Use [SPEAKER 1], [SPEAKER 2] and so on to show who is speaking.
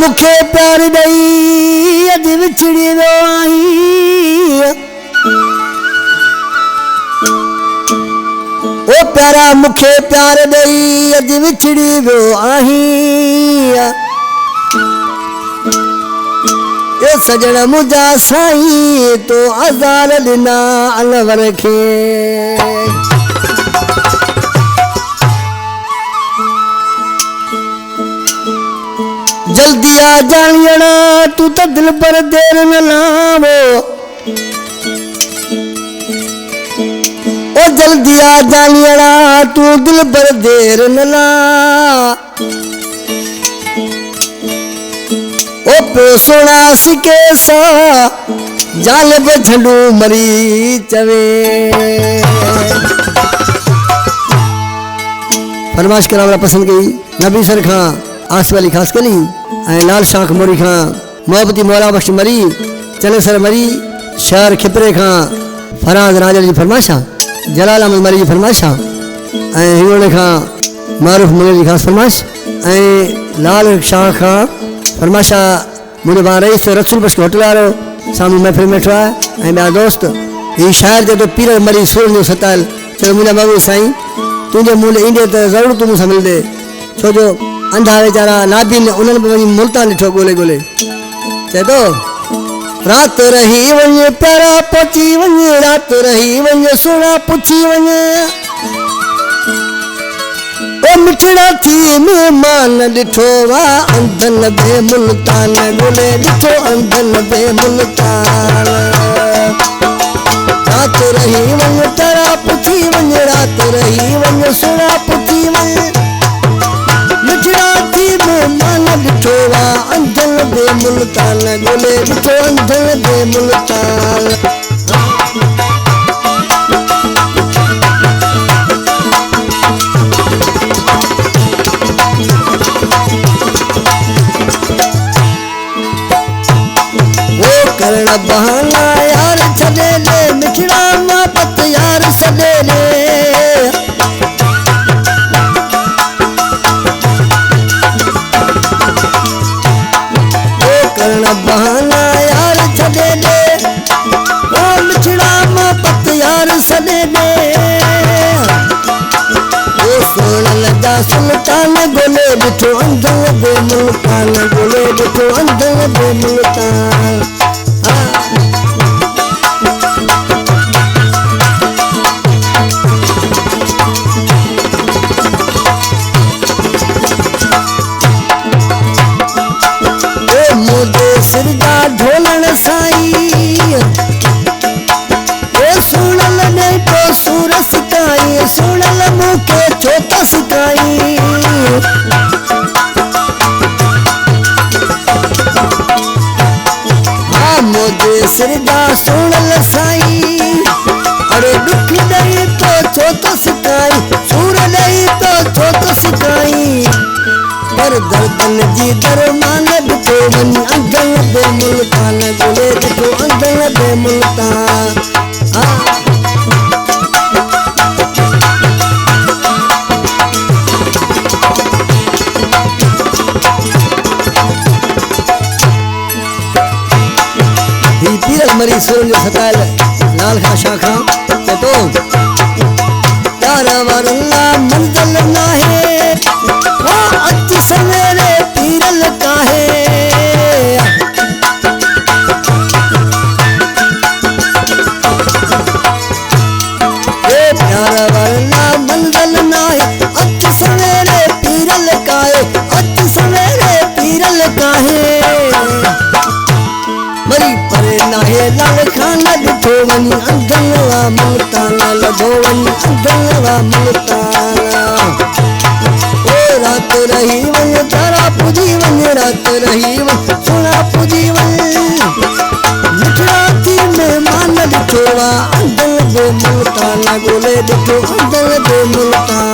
[SPEAKER 1] मुखे प्यार दई अज विछड़ी रो आई। ओ प्यारा मुखे प्यार दई अज विछड़ी रो आई। ए सजण मुझा साईं तो आज़ार दिना अलवर खे। जल्दी आ जानियणा तू तो दिल पर देर न लावो। ओ जल्दी आ जानियणा तू दिल पर देर न ला। ओ पे सोना सिके सा जाल पे झंडू मरी चवे। फरमाइश करा पसंद गई नबी सर खां आस वाली खास कली लाल शाख मोरी खां मोहब्बती मौला बख्श मरी चले सर मरी शहर खिपरे खां फराज राजा जी फरमाइशा जलाल अहमद मरी जी फरमाइशा हिंगोड़े खां मारूफ मुगल जी खास फरमाइश लाल शाह खां फरमाइशा मुझे वहाँ रईस रसूल बख्श होटल वारो सामने महफिल में ठा ॿिया दोस्त ही शायर जो तो पीर मरी सूर जो सतायल चलो मुझा बाबू साईं तुझे मुंह ईंदे तो ज़रूर तू मूंसां मिलंदे छो जो अंधा वेचारा नादिन उन्हनि बि वञी मुल्तान ॾिठो ॻोल्हे ॻोल्हे चए थो रात रही वञे प्यारा पहुची वञे रात रही वञे सोना पुछी वञे। ओ मिठड़ा थी मेहमान ॾिठो वा अंधन बे मुल्तान ॻोल्हे ॾिठो अंधन बे मुल्तान। रात रही वञे प्यारा पुछी वञे रात रही वञे सोना पुछी वञे। मेहमान ॾिठो वा अंधन बे मुल्तान ॻोल्हे ॾिठो अंधन बे मुल्तान। वो करण बहाना यार छॾे ले मिठड़ा मोहब्बत यार सॾे ले। बहाना यार छॾे दे ओ मिठड़ा मोहब्बत यार सॾे दे। ओ सोन लॻा सुल्तान ॻोल्हे ॾिठो अंधन बे मुल्तान ॻोल्हे ॾिठो अंधन बे मुल्तान। सिरदा ढोलण साईं ए सुणल नहीं तो सूर सिकाई सुणल मुखे छोटा सिकाई। हाँ मुझे सिरदा सुणल साईं अरे दुख नहीं तो छोटा सिकाई सूर नहीं तो छोटा सिकाई। पर दर्दन जी दरमान ॾिठो वञी अंधन बे मुल्तान ॻोल्हे ॾिठो अंधन बे मुल्तान। ही पीर मरी सुरन जो सतायल लाल खां शाह खां चए थो प्यार वारला मंज़िल नाहे अच सवेरे पीरल काहे। ए प्यार वाला मंज़िल नाहे अच सवेरे पीरल काहे अच सवेरे पीरल काहे। मरी परे नाहे लाल खान ॾिठो वञी अंधन वा मुल्तान लॻो वञी अंधन वा मुल्तान। रात रही वञे प्यारा पुजी वञे रात रही वञे सोना पुजी वञे। मिठड़ा थी मेहमान ॾिठो वा अंधन बे मुल्तान ॻोल्हे ॾिठो अंधन बे मुल्तान।